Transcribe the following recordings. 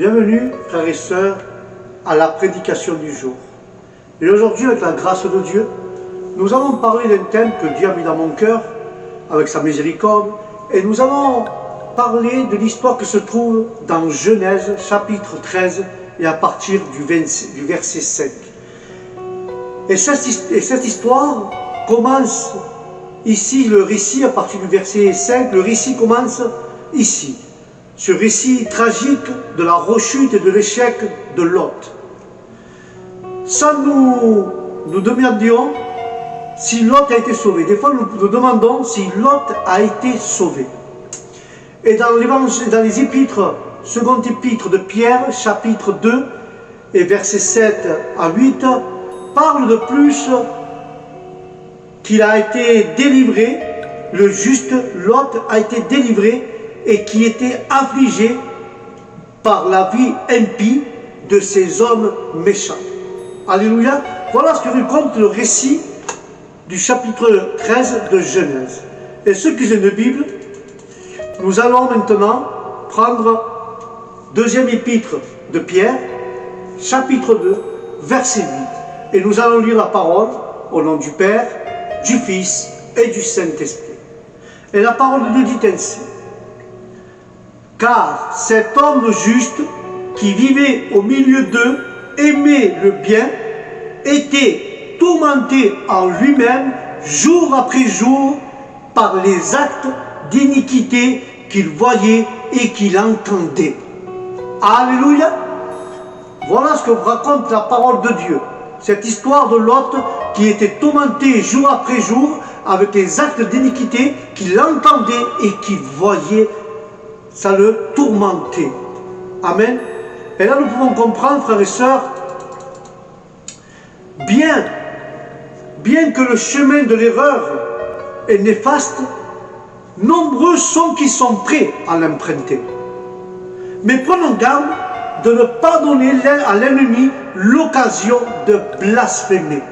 Bienvenue, frères et sœurs, à la prédication du jour. Et aujourd'hui, avec la grâce de Dieu, nous allons parler d'un thème que Dieu a mis dans mon cœur, avec sa miséricorde, et nous allons parler de l'histoire qui se trouve dans Genèse, chapitre 13, et à partir du verset 5. Et cette histoire commence ici, le récit, à partir du verset 5, le récit commence ici. Ce récit tragique de la rechute et de l'échec de Lot. Sans nous demandions si Lot a été sauvé. Des fois, nous nous demandons si Lot a été sauvé. Et dans les épîtres, seconde épître de Pierre, chapitre 2, et versets 7 à 8, parle de plus qu'il a été délivré, le juste Lot a été délivré et qui était affligé par la vie impie de ces hommes méchants. Alléluia. Voilà ce que nous raconte le récit du chapitre 13 de Genèse. Et ceux qui ont une Bible, nous allons maintenant prendre deuxième épître de Pierre, chapitre 2, verset 8. Et nous allons lire la parole au nom du Père, du Fils et du Saint-Esprit. Et la parole nous dit ainsi: car cet homme juste qui vivait au milieu d'eux, aimait le bien, était tourmenté en lui-même jour après jour par les actes d'iniquité qu'il voyait et qu'il entendait. Alléluia. Voilà ce que raconte la parole de Dieu. Cette histoire de Lot qui était tourmenté jour après jour avec les actes d'iniquité qu'il entendait et qu'il voyait. Ça le tourmentait. Amen. Et là, nous pouvons comprendre, frères et sœurs, bien que le chemin de l'erreur est néfaste, nombreux sont qui sont prêts à l'emprunter. Mais prenons garde de ne pas donner à l'ennemi l'occasion de blasphémer.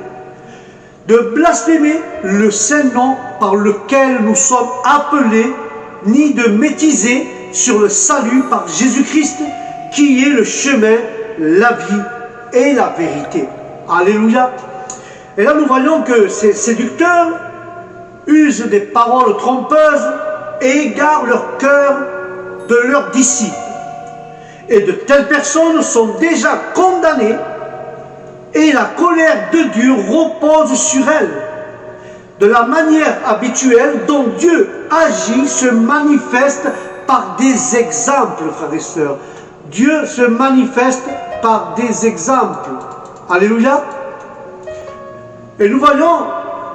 De blasphémer le saint nom par lequel nous sommes appelés, ni de métiser sur le salut par Jésus-Christ, qui est le chemin, la vie et la vérité. Alléluia. Et là, nous voyons que ces séducteurs usent des paroles trompeuses et égarent leur cœur de leurs disciples. Et de telles personnes sont déjà condamnées et la colère de Dieu repose sur elles. De la manière habituelle dont Dieu agit se manifeste par des exemples, frères et sœurs. Dieu se manifeste par des exemples. Alléluia. Et nous voyons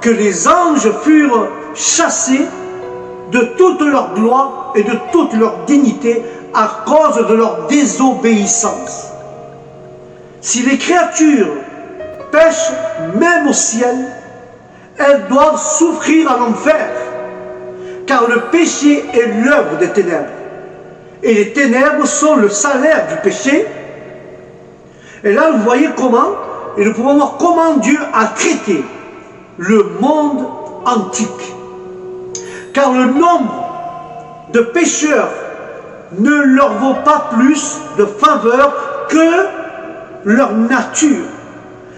que les anges furent chassés de toute leur gloire et de toute leur dignité à cause de leur désobéissance. Si les créatures pêchent même au ciel, elles doivent souffrir en enfer, car le péché est l'œuvre des ténèbres. Et les ténèbres sont le salaire du péché. Et là, vous voyez comment, et nous pouvons voir comment Dieu a traité le monde antique. Car le nombre de pécheurs ne leur vaut pas plus de faveur que leur nature.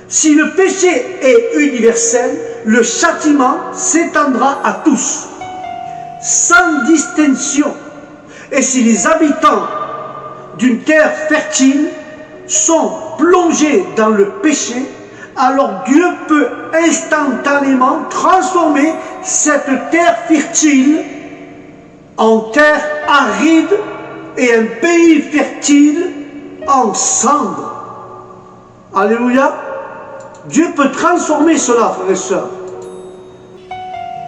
Si le péché est universel, le châtiment s'étendra à tous, sans distinction. Et si les habitants d'une terre fertile sont plongés dans le péché, alors Dieu peut instantanément transformer cette terre fertile en terre aride et un pays fertile en cendres. Alléluia. Dieu peut transformer cela, frères et sœurs.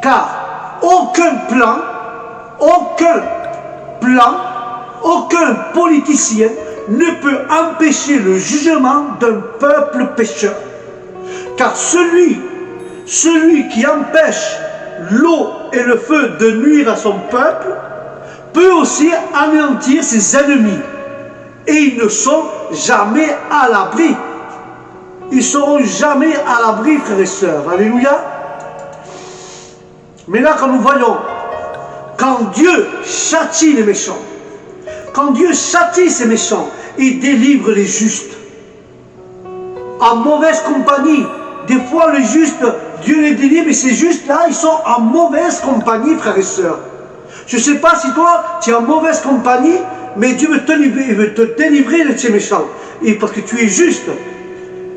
Car aucun politicien ne peut empêcher le jugement d'un peuple pécheur. Car celui qui empêche l'eau et le feu de nuire à son peuple peut aussi anéantir ses ennemis. Et ils ne sont jamais à l'abri. Ils ne seront jamais à l'abri, frères et sœurs. Alléluia. Mais là, quand nous voyons, quand Dieu châtie les méchants, quand Dieu châtie ces méchants, il délivre les justes. En mauvaise compagnie. Des fois, les justes, Dieu les délivre, et ces justes-là, ils sont en mauvaise compagnie, frères et sœurs. Je ne sais pas si toi, tu es en mauvaise compagnie, mais Dieu veut te délivrer de ces méchants. Et parce que tu es juste.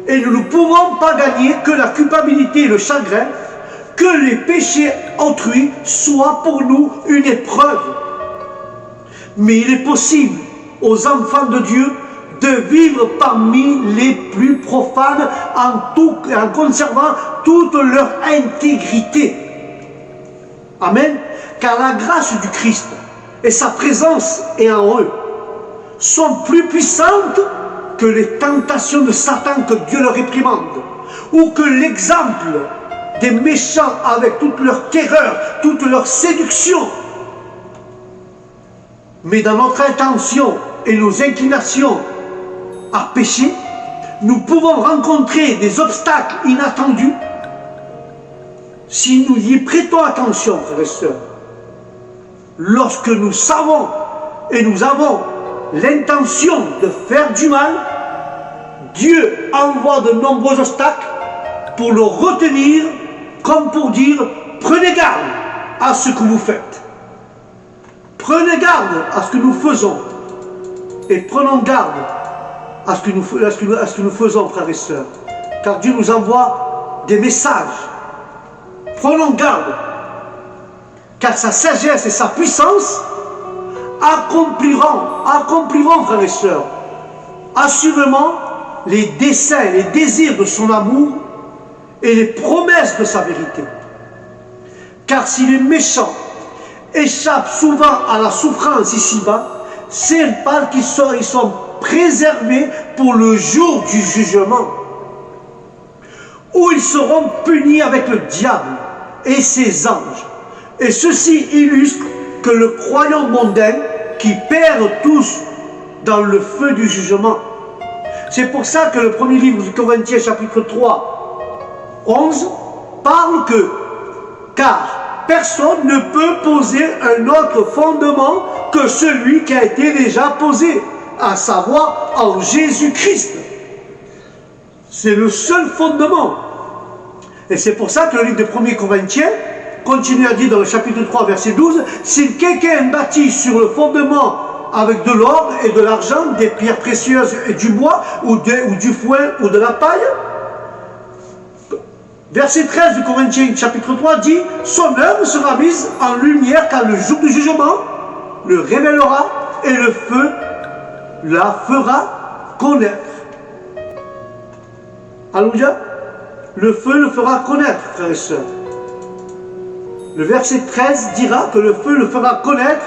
Et nous ne pouvons pas gagner que la culpabilité et le chagrin, que les péchés autrui soient pour nous une épreuve. Mais il est possible aux enfants de Dieu de vivre parmi les plus profanes en conservant toute leur intégrité. Amen. Car la grâce du Christ et sa présence est en eux sont plus puissantes que les tentations de Satan que Dieu leur réprimande, ou que l'exemple des méchants avec toute leur terreur, toute leur séduction. Mais dans notre intention et nos inclinations à pécher, nous pouvons rencontrer des obstacles inattendus si nous y prêtons attention, frères et sœurs. Lorsque nous savons et nous avons l'intention de faire du mal, Dieu envoie de nombreux obstacles pour le retenir, comme pour dire, prenez garde à ce que vous faites. Prenez garde à ce que nous faisons. Et prenons garde à ce que nous faisons, frères et sœurs. Car Dieu nous envoie des messages. Prenons garde. Car sa sagesse et sa puissance accompliront, frères et sœurs, assurément les desseins, les désirs de son amour et les promesses de sa vérité. Car si les méchants échappent souvent à la souffrance ici-bas, c'est parce qu'ils sont préservés pour le jour du jugement, où ils seront punis avec le diable et ses anges. Et ceci illustre que le croyant mondain qui perd tous dans le feu du jugement. C'est pour ça que le premier livre du Corinthiens, chapitre 3, 11, parle que « Car personne ne peut poser un autre fondement que celui qui a été déjà posé, à savoir en Jésus-Christ. » C'est le seul fondement. Et c'est pour ça que le livre de 1er Corinthiens continue à dire dans le chapitre 3, verset 12, « Si quelqu'un bâtit sur le fondement avec de l'or et de l'argent, des pierres précieuses et du bois, ou du foin ou de la paille, » verset 13 du Corinthiens chapitre 3 dit « Son œuvre sera mise en lumière car le jour du jugement le révélera et le feu la fera connaître. » Alléluia. Le feu le fera connaître, frères et sœurs. Le verset 13 dira que le feu le fera connaître,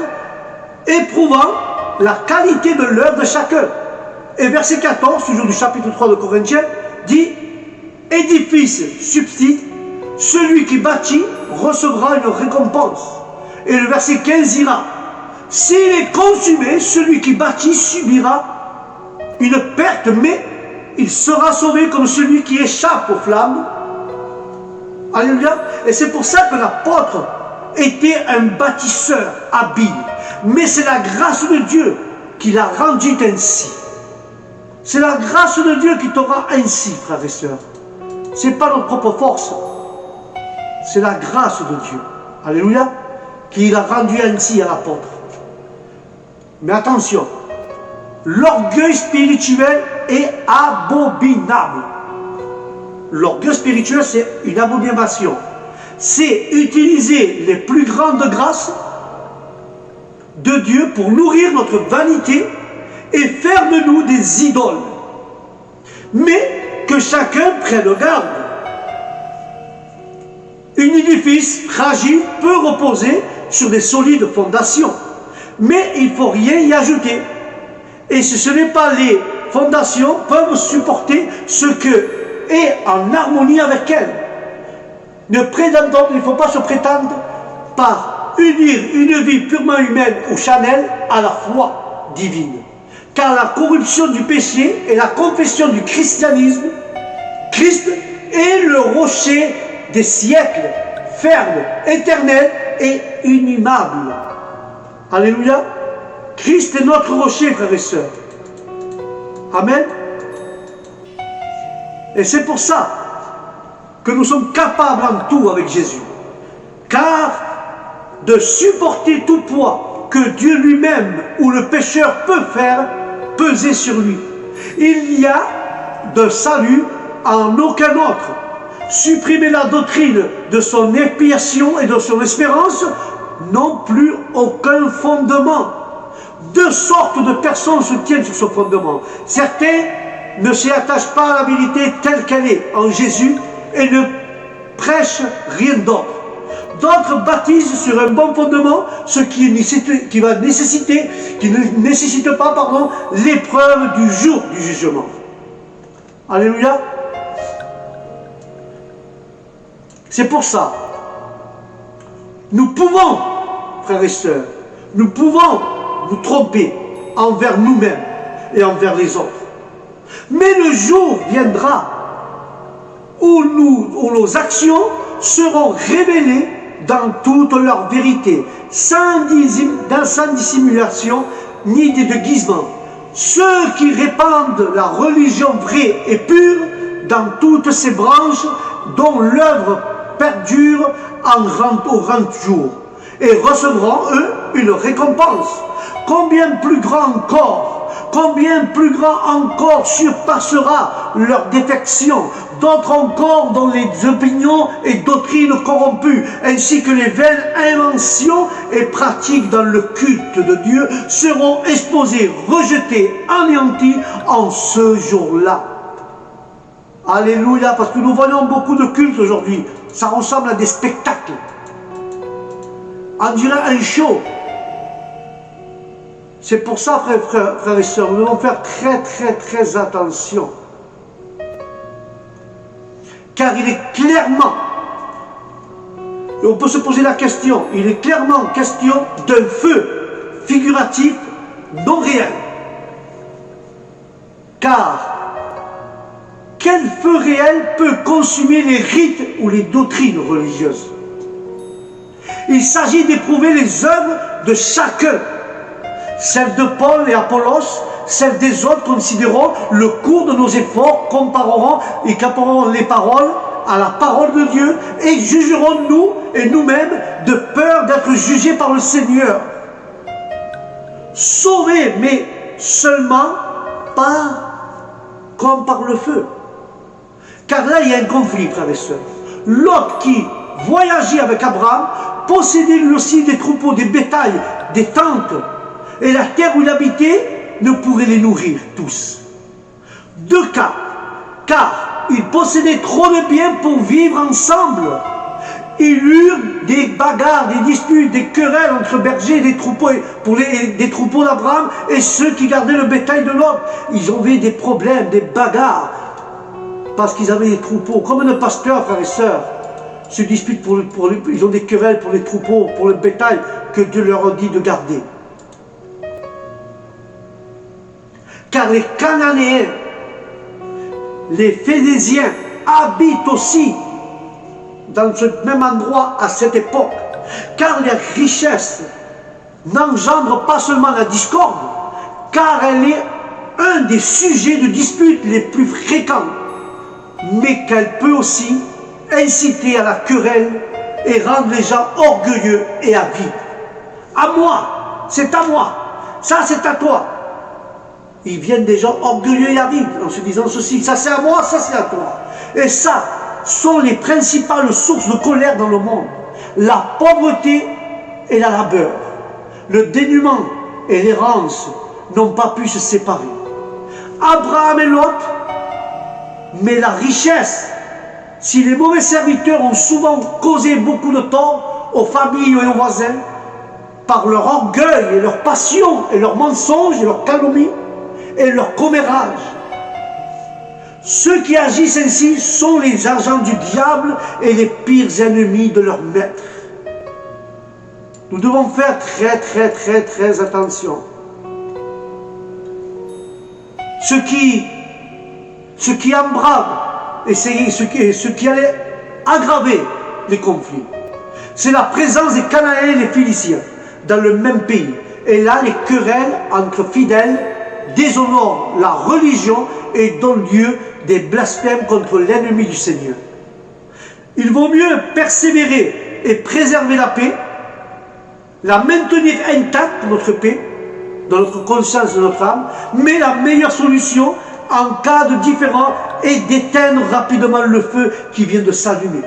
éprouvant la qualité de l'œuvre de chacun. Et verset 14, toujours du chapitre 3 de Corinthiens, dit « Édifice subsiste, celui qui bâtit recevra une récompense. » Et le verset 15 dira « S'il est consumé, celui qui bâtit subira une perte, mais il sera sauvé comme celui qui échappe aux flammes. » Alléluia. Et c'est pour ça que l'apôtre était un bâtisseur habile. Mais c'est la grâce de Dieu qui l'a rendu ainsi. C'est la grâce de Dieu qui te rend ainsi, frères et sœurs. Ce n'est pas notre propre force. C'est la grâce de Dieu. Alléluia. Qui l'a rendu ainsi à l'apôtre. Mais attention, l'orgueil spirituel est abominable. L'orgueil spirituel, c'est une abomination. C'est utiliser les plus grandes grâces de Dieu pour nourrir notre vanité et faire de nous des idoles. Mais que chacun prenne garde. Un édifice fragile peut reposer sur des solides fondations, mais il ne faut rien y ajouter. Et si ce n'est pas les fondations peuvent supporter ce que est en harmonie avec elles. Il ne faut pas se prétendre par unir une vie purement humaine ou charnelle à la foi divine. Car la corruption du péché et la confession du christianisme, Christ est le rocher des siècles, ferme, éternel et inimable. Alléluia. Christ est notre rocher, frères et sœurs. Amen. Et c'est pour ça que nous sommes capables en tout avec Jésus. Car de supporter tout poids que Dieu lui-même ou le pécheur peut faire peser sur lui. Il n'y a de salut en aucun autre. Supprimer la doctrine de son expiation et de son espérance n'ont plus aucun fondement. Deux sortes de personnes se tiennent sur ce fondement. Certains ne s'y attachent pas à la vérité telle qu'elle est en Jésus et ne prêchent rien d'autre. D'autres baptisent sur un bon fondement, ce qui ne nécessite pas l'épreuve du jour du jugement. Alléluia. C'est pour ça, nous pouvons, frères et sœurs, nous pouvons nous tromper envers nous-mêmes et envers les autres. Mais le jour viendra où nos actions seront révélées dans toute leur vérité, sans dissimulation ni déguisement. Ceux qui répandent la religion vraie et pure dans toutes ces branches dont l'œuvre perdure au grand jour, et recevront, eux, une récompense. Combien plus grand encore surpassera leur défection. D'autres encore dont les opinions et doctrines corrompues, ainsi que les vaines inventions et pratiques dans le culte de Dieu, seront exposés, rejetés, anéantis en ce jour-là. Alléluia, parce que nous voyons beaucoup de cultes aujourd'hui. Ça ressemble à des spectacles. On dirait un show. C'est pour ça, frères et sœurs, nous devons faire très attention. Car il est clairement, et on peut se poser la question, il est clairement question d'un feu figuratif non réel. Car quel feu réel peut consumer les rites ou les doctrines religieuses? Il s'agit d'éprouver les œuvres de chacun. Celles de Paul et Apollos, celles des autres considérons le cours de nos efforts, compareront les paroles à la parole de Dieu et jugerons nous et nous-mêmes de peur d'être jugés par le Seigneur. Sauvés, mais seulement pas comme par le feu. Car là, il y a un conflit, frères et sœurs. Lot qui voyageait avec Abraham possédait lui aussi des troupeaux, des bétails, des tentes. Et la terre où il habitait ne pourrait les nourrir tous. Deux cas, car ils possédaient trop de biens pour vivre ensemble. Ils eurent des bagarres, des disputes, des querelles entre bergers et des troupeaux, des troupeaux d'Abraham et ceux qui gardaient le bétail de l'autre. Ils avaient des problèmes, des bagarres, parce qu'ils avaient des troupeaux. Comme nos pasteurs, frères et sœurs, se disputent ils ont des querelles pour les troupeaux, pour le bétail que Dieu leur a dit de garder. Car les Cananéens, les Phénésiens habitent aussi dans ce même endroit à cette époque. Car les richesses n'engendrent pas seulement la discorde, car elle est un des sujets de dispute les plus fréquents, mais qu'elle peut aussi inciter à la querelle et rendre les gens orgueilleux et avides. À moi, c'est à moi, ça c'est à toi. Ils viennent des gens orgueilleux et avides en se disant ceci, ça c'est à moi, ça c'est à toi. Et ça sont les principales sources de colère dans le monde. La pauvreté et la labeur, le dénuement et l'errance n'ont pas pu se séparer. Abraham et Lot, mais la richesse, si les mauvais serviteurs ont souvent causé beaucoup de tort aux familles et aux voisins, par leur orgueil et leur passion et leurs mensonges et leurs calomnies, et leur commérage. Ceux qui agissent ainsi sont les agents du diable et les pires ennemis de leur maître. Nous devons faire très attention. Ce qui embrave et ce qui allait aggraver les conflits, c'est la présence des Cananéens et des Philistins dans le même pays. Et là, les querelles entre fidèles déshonorent la religion et donnent lieu des blasphèmes contre l'ennemi du Seigneur. Il vaut mieux persévérer et préserver la paix, la maintenir intacte, notre paix, dans notre conscience et notre âme, mais la meilleure solution en cas de différend est d'éteindre rapidement le feu qui vient de s'allumer.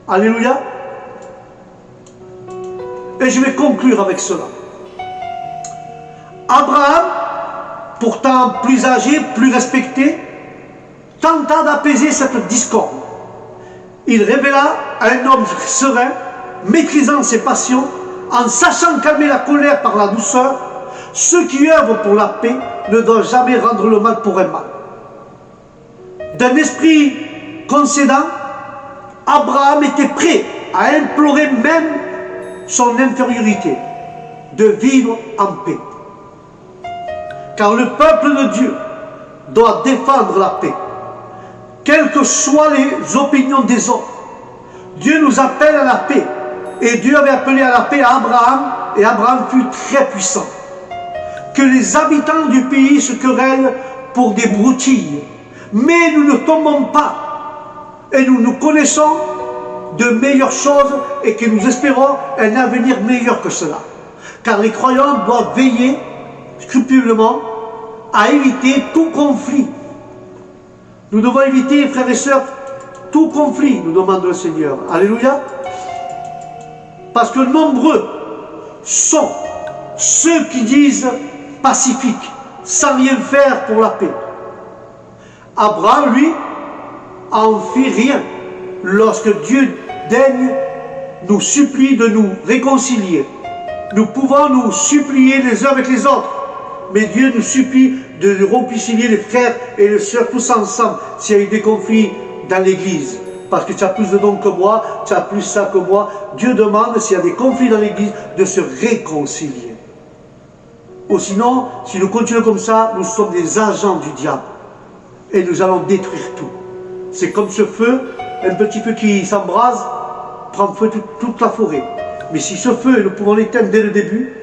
Alléluia. Et je vais conclure avec cela. Abraham, pourtant plus âgé, plus respecté, tenta d'apaiser cette discorde. Il révéla un homme serein, maîtrisant ses passions, en sachant calmer la colère par la douceur. Ceux qui œuvrent pour la paix ne doivent jamais rendre le mal pour un mal. D'un esprit concédant, Abraham était prêt à implorer même son infériorité, de vivre en paix. Car le peuple de Dieu doit défendre la paix, quelles que soient les opinions des autres. Dieu nous appelle à la paix, et Dieu avait appelé à la paix à Abraham, et Abraham fut très puissant. Que les habitants du pays se querellent pour des broutilles, mais nous ne tombons pas, et nous connaissons de meilleures choses, et que nous espérons un avenir meilleur que cela. Car les croyants doivent veiller scrupuleusement à éviter tout conflit. Nous devons éviter, frères et sœurs, tout conflit, nous demande le Seigneur. Alléluia. Parce que nombreux sont ceux qui disent pacifique, sans rien faire pour la paix. Abraham, lui, en fit rien lorsque Dieu daigne nous supplie de nous réconcilier. Nous pouvons nous supplier les uns avec les autres, mais Dieu nous supplie de réconcilier les frères et les sœurs tous ensemble s'il y a eu des conflits dans l'église. Parce que tu as plus de dons que moi, tu as plus ça que moi. Dieu demande, s'il y a des conflits dans l'église, de se réconcilier. Ou sinon, si nous continuons comme ça, nous sommes des agents du diable. Et nous allons détruire tout. C'est comme ce feu, un petit feu qui s'embrase, prend feu toute la forêt. Mais si ce feu, nous pouvons l'éteindre dès le début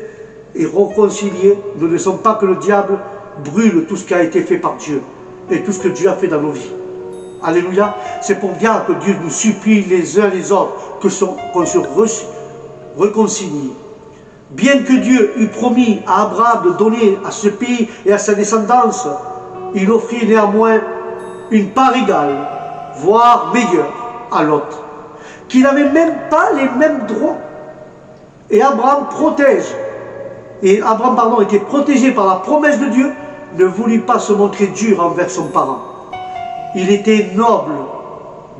et réconcilier, nous ne laissons pas que le diable brûle tout ce qui a été fait par Dieu et tout ce que Dieu a fait dans nos vies. Alléluia. C'est pour bien que Dieu nous supplie les uns les autres qu'on se réconcilie. Bien que Dieu eût promis à Abraham de donner à ce pays et à sa descendance, il offrit néanmoins une part égale, voire meilleure à Lot, qui n'avait même pas les mêmes droits. Et Abraham était protégé par la promesse de Dieu, ne voulut pas se montrer dur envers son parent. Il était noble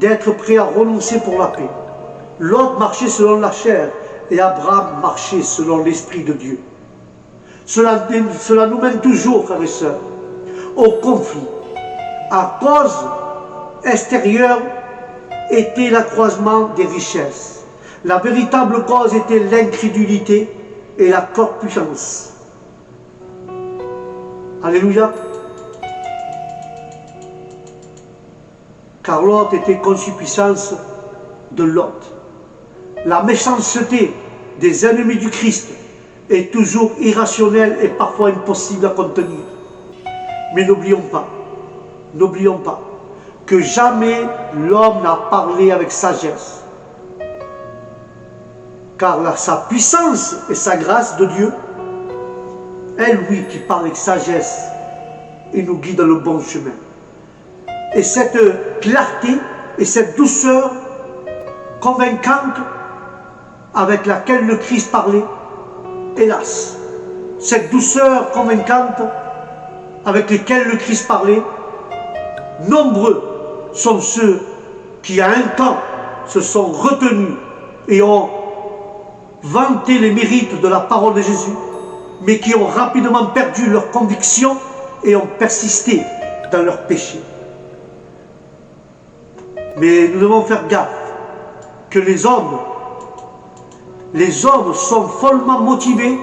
d'être prêt à renoncer pour la paix. Lot marchait selon la chair et Abraham marchait selon l'Esprit de Dieu. Cela nous mène toujours, frères et sœurs, au conflit. À cause extérieure était l'accroissement des richesses. La véritable cause était l'incrédulité et la corpulence. Alléluia. Car Lot était concupiscence de Lot. La méchanceté des ennemis du Christ est toujours irrationnelle et parfois impossible à contenir. Mais n'oublions pas que jamais l'homme n'a parlé avec sagesse. Car sa puissance et sa grâce de Dieu, elle, oui, qui parle avec sagesse et nous guide dans le bon chemin. Et cette clarté et cette douceur convaincante avec laquelle le Christ parlait, hélas, cette douceur convaincante avec laquelle le Christ parlait, nombreux sont ceux qui à un temps se sont retenus et ont vanté les mérites de la parole de Jésus, mais qui ont rapidement perdu leur conviction et ont persisté dans leur péché. Mais nous devons faire gaffe que les hommes sont follement motivés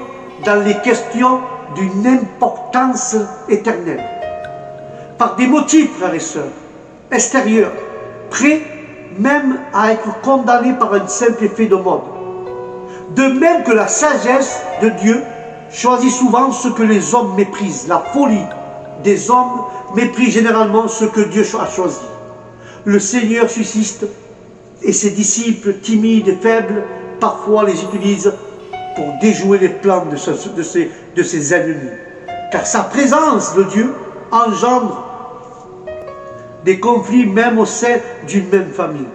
dans les questions d'une importance éternelle. Par des motifs, frères et sœurs, extérieurs, prêts même à être condamnés par un simple effet de mode. De même que la sagesse de Dieu choisit souvent ce que les hommes méprisent. La folie des hommes méprise généralement ce que Dieu a choisi. Le Seigneur suscite et ses disciples timides et faibles, parfois les utilisent pour déjouer les plans de ses ennemis. Car sa présence de Dieu engendre des conflits même au sein d'une même famille.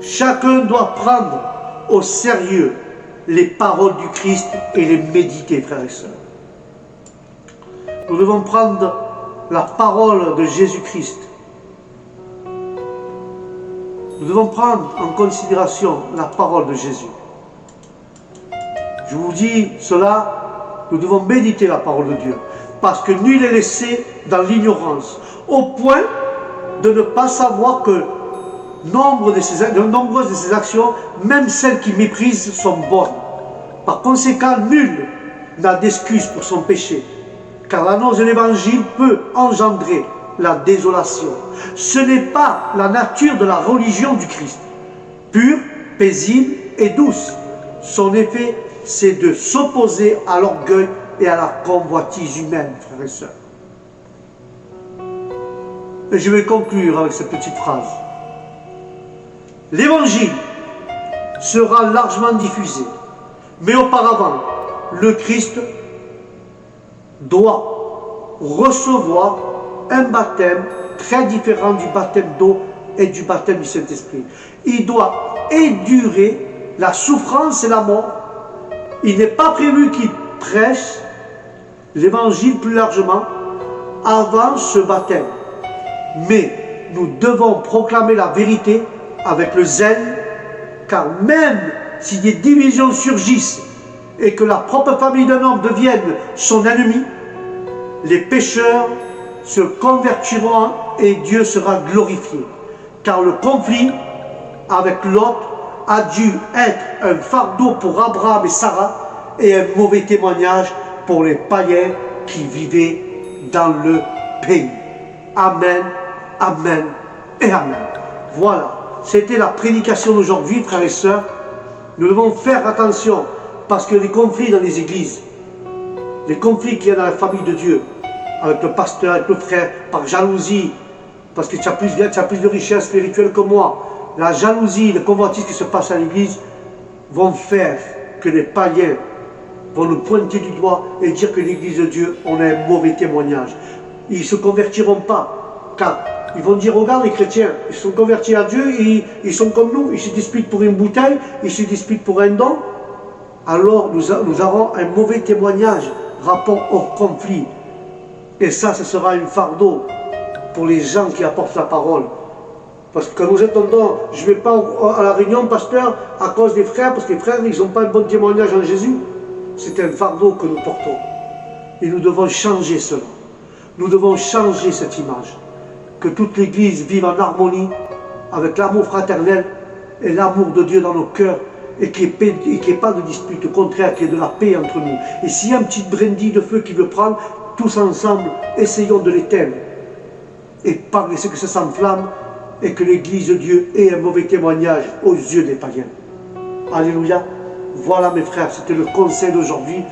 Chacun doit prendre au sérieux les paroles du Christ et les méditer, frères et sœurs. Nous devons prendre la parole de Jésus-Christ. Nous devons prendre en considération la parole de Jésus. Je vous dis cela, nous devons méditer la parole de Dieu, parce que nul n'est laissé dans l'ignorance, au point de ne pas savoir que nombreuses de ses actions, même celles qui méprisent, sont bonnes. Par conséquent, nul n'a d'excuse pour son péché, car l'annonce de l'Évangile peut engendrer la désolation. Ce n'est pas la nature de la religion du Christ, pure, paisible et douce. Son effet, c'est de s'opposer à l'orgueil et à la convoitise humaine, frères et sœurs. Et je vais conclure avec cette petite phrase. L'Évangile sera largement diffusé, mais auparavant, le Christ doit recevoir un baptême très différent du baptême d'eau et du baptême du Saint-Esprit. Il doit endurer la souffrance et la mort. Il n'est pas prévu qu'il prêche l'Évangile plus largement avant ce baptême. Mais nous devons proclamer la vérité avec le zèle, car même si des divisions surgissent et que la propre famille d'un homme devienne son ennemi, les pécheurs se convertiront et Dieu sera glorifié. Car le conflit avec Lot a dû être un fardeau pour Abraham et Sarah et un mauvais témoignage pour les païens qui vivaient dans le pays. Amen, amen et amen. Voilà, c'était la prédication d'aujourd'hui, frères et sœurs. Nous devons faire attention parce que les conflits dans les églises, les conflits qu'il y a dans la famille de Dieu, avec le pasteur, avec le frère, par jalousie, parce que tu as plus de richesse spirituelle que moi, la jalousie, le convoitise qui se passe à l'église vont faire que les païens vont nous pointer du doigt et dire que l'église de Dieu, on a un mauvais témoignage. Ils ne se convertiront pas, car ils vont dire, regarde les chrétiens, ils sont convertis à Dieu, ils sont comme nous, ils se disputent pour une bouteille, ils se disputent pour un don. Alors nous aurons un mauvais témoignage, rapport au conflit. Et ça, ce sera un fardeau pour les gens qui apportent la parole. Parce que quand nous entendons, je ne vais pas à la réunion, pasteur, à cause des frères, parce que les frères, ils n'ont pas un bon témoignage en Jésus. C'est un fardeau que nous portons. Et nous devons changer cela. Nous devons changer cette image. Que toute l'Église vive en harmonie avec l'amour fraternel et l'amour de Dieu dans nos cœurs et qu'il n'y ait pas de dispute, au contraire, qu'il y ait de la paix entre nous. Et s'il y a une petite brindille de feu qui veut prendre, tous ensemble, essayons de l'éteindre et pas laisser que ça s'enflamme et que l'Église de Dieu ait un mauvais témoignage aux yeux des païens. Alléluia. Voilà mes frères, c'était le conseil d'aujourd'hui.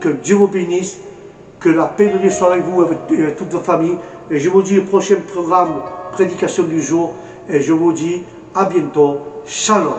Que Dieu vous bénisse, que la paix de Dieu soit avec vous, avec toute votre famille. Et je vous dis au prochain programme, prédication du jour, et je vous dis à bientôt. Shalom.